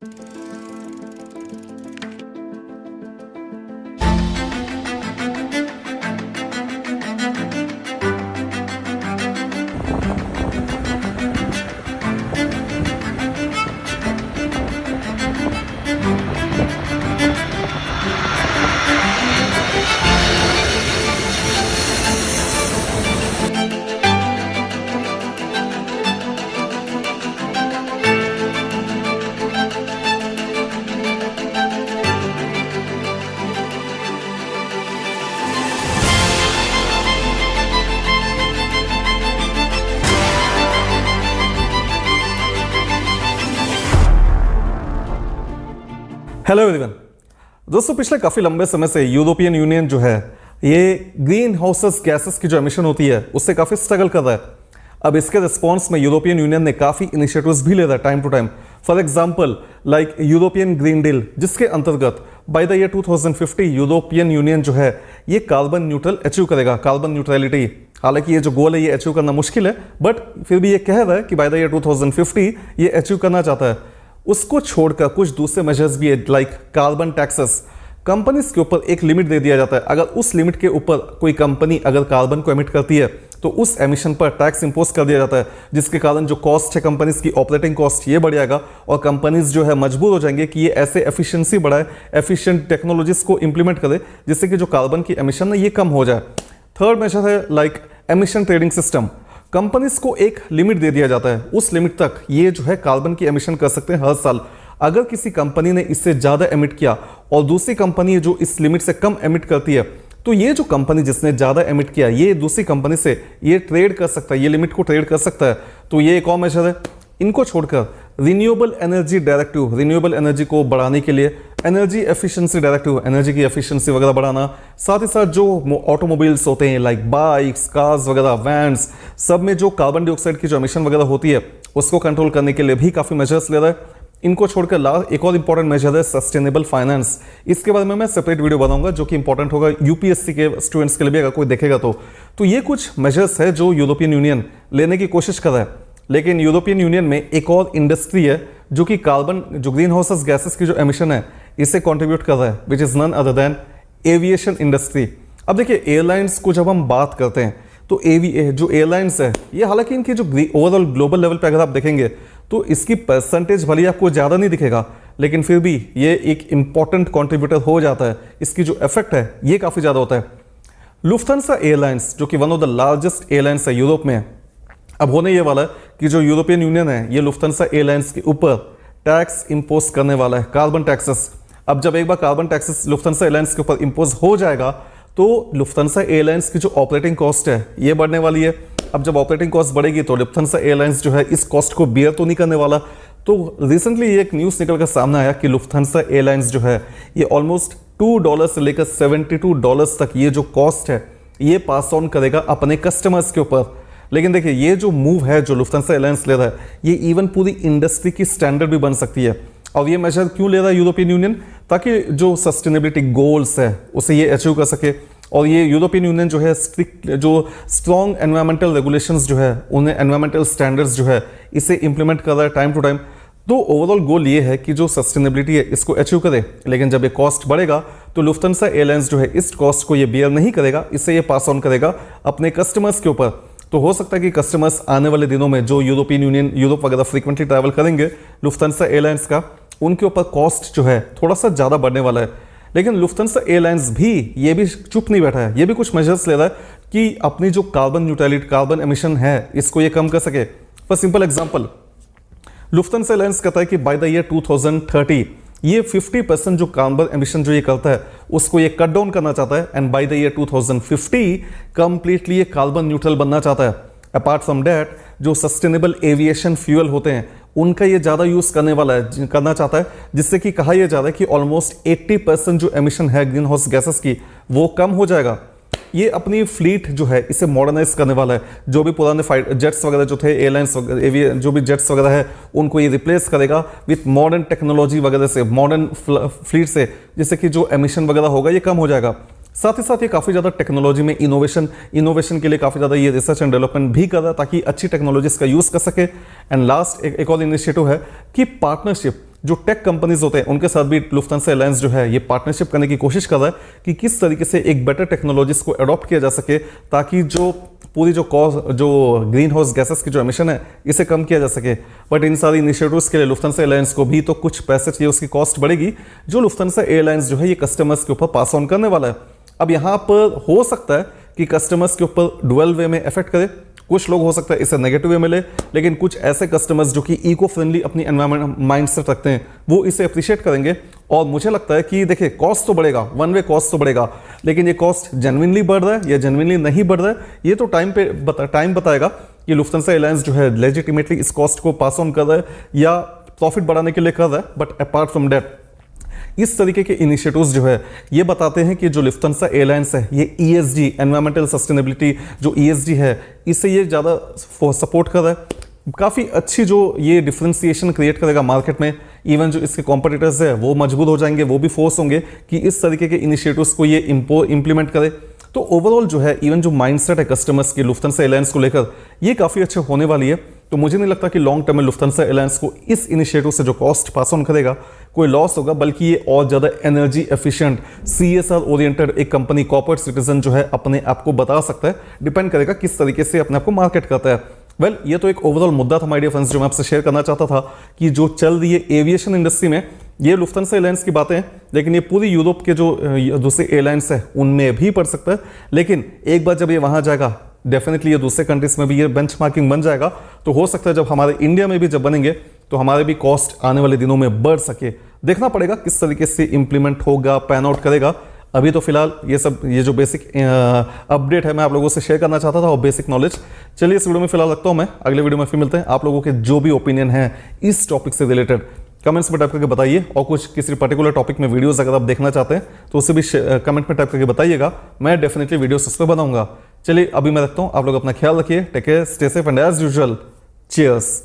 Hello everyone. दोस्तों, पिछले काफी लंबे समय से यूरोपियन यूनियन जो है ये ग्रीन हाउसेस गैसेस की जो एमिशन होती है उससे काफी स्ट्रगल कर रहा है। अब इसके रिस्पॉन्स में यूरोपियन यूनियन ने काफी इनिशिएटिव्स भी ले रहा है time to time. For example like European Green Deal, जिसके अंतर्गत by the year 2050 European Union जो है ये कार्बन न्यूट्रल अचीव करेगा, कार्बन न्यूट्रलिटी। हालांकि ये जो गोल है ये अचीव करना मुश्किल है, बट फिर भी ये कह रहा है कि बाय द ईयर 2050 ये अचीव करना चाहता है। उसको छोड़कर कुछ दूसरे मेजर्स भी है, लाइक कार्बन टैक्सेस। कंपनीज के ऊपर एक लिमिट दे दिया जाता है। अगर उस लिमिट के ऊपर कोई कंपनी अगर कार्बन को एमिट करती है तो उस एमिशन पर टैक्स इंपोज कर दिया जाता है, जिसके कारण जो कॉस्ट है कंपनीज की, ऑपरेटिंग कॉस्ट, ये बढ़ जाएगा और कंपनीज जो है मजबूर हो जाएंगे कि ये ऐसे एफिशिएंसी बढ़ाए, एफिशिएंट टेक्नोलॉजीज को इंप्लीमेंट करे जिससे कि जो कार्बन की एमिशन है ये कम हो जाए। थर्ड मेजर है like emission trading system. Companies को एक लिमिट दे दिया जाता है, उस लिमिट तक ये जो है कार्बन की एमिशन कर सकते हैं हर साल। अगर किसी कंपनी ने इससे ज़्यादा एमिट किया और दूसरी कंपनी जो इस लिमिट से कम एमिट करती है, तो ये जो कंपनी जिसने ज़्यादा एमिट किया ये दूसरी कंपनी से ये ट्रेड कर सकता है, ये लिमिट को ट्रेड कर सकता है। तो ये एक और मेजर है। इनको छोड़कर renewable energy directive, renewable energy को बढ़ाने के लिए एनर्जी एफिशिएंसी डायरेक्टिव, एनर्जी की एफिशिएंसी वगैरह बढ़ाना, साथ ही साथ जो ऑटोमोबाइल्स होते हैं लाइक बाइक्स, कार्स वगैरह, वैन्स, सब में जो कार्बन डाइऑक्साइड की जो एमिशन वगैरह होती है उसको कंट्रोल करने के लिए भी काफ़ी मेजर्स ले रहा है। इनको छोड़कर एक और इंपॉर्टेंट मेजर है सस्टेनेबल फाइनेंस। इसके बारे में मैं सेपरेट वीडियो बनाऊंगा जो कि इंपॉर्टेंट होगा यूपीएससी के स्टूडेंट्स के लिए भी, अगर कोई देखेगा तो ये कुछ मेजर्स है जो यूरोपियन यूनियन लेने की कोशिश कर रहा है। लेकिन यूरोपियन यूनियन में एक और इंडस्ट्री है जो कि कार्बन, जो ग्रीन हाउसेस गैसेस की जो एमिशन है इसे कंट्रीब्यूट कर रहा है, which is none other than aviation industry. अब देखिए, एयरलाइंस को जब हम बात करते हैं तो जो एयरलाइंस है ये, हालांकि इनकी जो ओवरऑल ग्लोबल लेवल पे अगर आप देखेंगे तो इसकी परसेंटेज भले आपको ज़्यादा नहीं दिखेगा, लेकिन फिर भी ये एक इंपॉर्टेंट कॉन्ट्रीब्यूटर हो जाता है। इसकी जो इफेक्ट है ये काफ़ी ज़्यादा होता है। लुफ्थांसा एयरलाइंस जो कि one of the largest airlines है यूरोप में, अब होने ये वाला है कि जो यूरोपियन यूनियन है ये लुफ्थांसा एयरलाइंस के ऊपर टैक्स इंपोज करने वाला है, कार्बन टैक्सेस। अब जब एक बार कार्बन टैक्सेस लुफ्थांसा एयरलाइंस के ऊपर इंपोज हो जाएगा तो लुफ्थांसा एयरलाइंस की जो ऑपरेटिंग कॉस्ट है ये बढ़ने वाली है। अब जब ऑपरेटिंग कॉस्ट बढ़ेगी तो लुफ्थांसा एयरलाइंस जो है इस कॉस्ट को बियर तो नहीं करने वाला। तो रिसेंटली ये एक न्यूज़ निकल कर सामने आया कि लुफ्थांसा एयरलाइंस जो है ये ऑलमोस्ट $2 से लेकर $72 तक ये जो कॉस्ट है ये पास ऑन करेगा अपने कस्टमर्स के ऊपर। लेकिन देखिए, ये जो मूव है जो लुफ्थांसा एयरलाइंस ले रहा है ये इवन पूरी इंडस्ट्री की स्टैंडर्ड भी बन सकती है। और ये मेजर क्यों ले रहा है यूरोपियन यूनियन? ताकि जो सस्टेनेबिलिटी गोल्स है उसे ये अचीव कर सके। और ये यूरोपियन यूनियन जो है स्ट्रिक्ट, जो स्ट्रॉन्ग एनवायरमेंटल रेगुलेशंस जो है, उन्हें एनवायरमेंटल स्टैंडर्ड्स जो है इसे इंप्लीमेंट कर रहा है टाइम टू टाइम। तो ओवरऑल गोल ये है कि जो सस्टेनेबिलिटी है इसको अचीव करे। लेकिन जब ये कॉस्ट बढ़ेगा तो लुफ्थांसा एयरलाइंस जो है इस कॉस्ट को ये बियर नहीं करेगा, इसे ये पास ऑन करेगा अपने कस्टमर्स के ऊपर। तो हो सकता है कि कस्टमर्स आने वाले दिनों में जो यूरोपियन यूनियन, यूरोप वगैरह फ्रीक्वेंटली ट्रैवल करेंगे लुफ्थांसा एयरलाइंस का, उनके ऊपर कॉस्ट जो है थोड़ा सा ज़्यादा बढ़ने वाला है। लेकिन लुफ्थांसा एयरलाइंस भी ये भी चुप नहीं बैठा है, ये भी कुछ मेजर्स ले रहा है कि अपनी जो कार्बन न्यूट्रलिटी, कार्बन एमिशन है इसको ये कम कर सके। For simple example, Lufthansa airlines कहता है कि बाय द ईयर 2030 ये 50% जो कार्बन एमिशन जो ये करता है उसको ये कट डाउन करना चाहता है, and bye the year 2050 completely ये कार्बन न्यूट्रल बनना चाहता है। अपार्ट फ्रॉम दैट, जो सस्टेनेबल एविएशन फ्यूल होते हैं उनका ये ज़्यादा यूज़ करना चाहता है, जिससे कि कहा यह जा रहा है कि ऑलमोस्ट 80% जो एमिशन है ग्रीन हाउस गैसेस की वो कम हो जाएगा। ये अपनी फ्लीट जो है इसे मॉडर्नाइज करने वाला है। जो भी पुराने जेट्स वगैरह जो थे, एयरलाइंस जो भी जेट्स वगैरह है उनको ये रिप्लेस करेगा विथ मॉडर्न टेक्नोलॉजी वगैरह से, मॉडर्न फ्लीट से, जिससे कि जो एमिशन वगैरह होगा ये कम हो जाएगा। साथ ही साथ ये काफ़ी ज़्यादा टेक्नोलॉजी में इनोवेशन के लिए काफ़ी ज़्यादा ये रिसर्च एंड डेवलपमेंट भी कर रहा है ताकि अच्छी टेक्नोलॉजीज का यूज़ कर सके। एंड लास्ट एक और इनिशिएटिव है कि पार्टनरशिप, जो टेक कंपनीज होते हैं उनके साथ भी लुफ्थांसा एयरलाइंस जो है ये पार्टनरशिप करने की कोशिश कर रहा है कि किस तरीके से एक बेटर टेक्नोलॉजीज को अडॉप्ट किया जा सके, ताकि जो पूरी जो ग्रीन हाउस गैसेस की जो एमिशन है इसे कम किया जा सके। बट इन सारी इनिशिएटिव्स के लिए लुफ्थांसा एयरलाइंस को भी तो कुछ पैसे चाहिए, उसकी कॉस्ट बढ़ेगी जो लुफ्थांसा एयरलाइंस जो है ये कस्टमर्स के ऊपर पास ऑन करने वाला है। अब यहाँ पर हो सकता है कि कस्टमर्स के ऊपर डुअल वे में इफेक्ट करे, कुछ लोग हो सकता है इसे नेगेटिव वे मिले, लेकिन कुछ ऐसे कस्टमर्स जो कि इको फ्रेंडली अपनी एनवायरमेंट माइंडसेट रखते हैं वो इसे अप्रिशिएट करेंगे। और मुझे लगता है कि देखिए कॉस्ट तो बढ़ेगा, वन वे कॉस्ट तो बढ़ेगा, लेकिन ये कॉस्ट जेन्युइनली बढ़ रहा है या जेन्युइनली नहीं बढ़ रहा है ये तो टाइम बताएगा कि लुफ्थांसा एयरलाइंस जो है लेजिटिमेटली इस कॉस्ट को पास ऑन कर रहा है या प्रॉफिट बढ़ाने के लिए कर रहा है। बट अपार्ट फ्रॉम दैट इस तरीके के इनिशिएटिव्स जो है ये बताते हैं कि जो लुफ्थांसा एयरलाइंस है ये ESG एनवायरमेंटल सस्टेनेबिलिटी जो ESG है इसे ये ज़्यादा सपोर्ट कर रहा है। काफ़ी अच्छी जो ये डिफरेंशिएशन क्रिएट करेगा मार्केट में। इवन जो इसके कॉम्पिटिटर्स है वो मजबूत हो जाएंगे, वो भी फोर्स होंगे कि इस तरीके के इनिशिएटिव्स को ये इंप्लीमेंट करे। तो ओवरऑल जो है इवन जो माइंडसेट है कस्टमर्स की लुफ्थांसा एयरलाइंस को लेकर ये काफ़ी अच्छे होने वाली है। तो मुझे नहीं लगता कि लॉन्ग टर्म में लुफ्थांसा एयरलाइंस को इस इनिशिएटिव से जो कॉस्ट पास ऑन करेगा कोई लॉस होगा, बल्कि ये और ज़्यादा एनर्जी एफिशिएंट CSR ओरिएंटेड एक कंपनी कॉर्पोरेट सिटीजन जो है अपने आप को बता सकता है। डिपेंड करेगा किस तरीके से अपने आप को मार्केट करता है। वेल ये तो एक ओवरऑल मुद्दा था माय डियर फ्रेंड्स जो मैं आपसे शेयर करना चाहता था कि जो चल रही है एविएशन इंडस्ट्री में ये लुफ्थांसा एयरलाइंस की बातें हैं, लेकिन ये पूरी यूरोप के जो दूसरे एयरलाइंस है उनमें भी पड़ सकता है। लेकिन एक बार जब ये वहां जाएगा डेफिनेटली ये दूसरे कंट्रीज में भी ये बेंचमार्किंग बन जाएगा। तो हो सकता है जब हमारे इंडिया में भी जब बनेंगे तो हमारे भी कॉस्ट आने वाले दिनों में बढ़ सके। देखना पड़ेगा किस तरीके से इंप्लीमेंट होगा, पैन आउट करेगा। अभी तो फिलहाल ये जो बेसिक अपडेट है मैं आप लोगों से शेयर करना चाहता था और बेसिक नॉलेज। चलिए इस वीडियो में फिलहाल रखता हूं मैं, अगले वीडियो में फिर मिलते हैं। आप लोगों के जो भी ओपिनियन है इस टॉपिक से रिलेटेड कमेंट्स में टाइप करके बताइए, और कुछ किसी पर्टिकुलर टॉपिक में वीडियोस अगर आप देखना चाहते हैं तो उसे भी कमेंट में टाइप करके बताइएगा। मैं डेफिनेटली वीडियोस उस पर बनाऊंगा। चलिए अभी मैं रखता हूं, आप लोग अपना ख्याल रखिए, take care, stay safe and as usual cheers.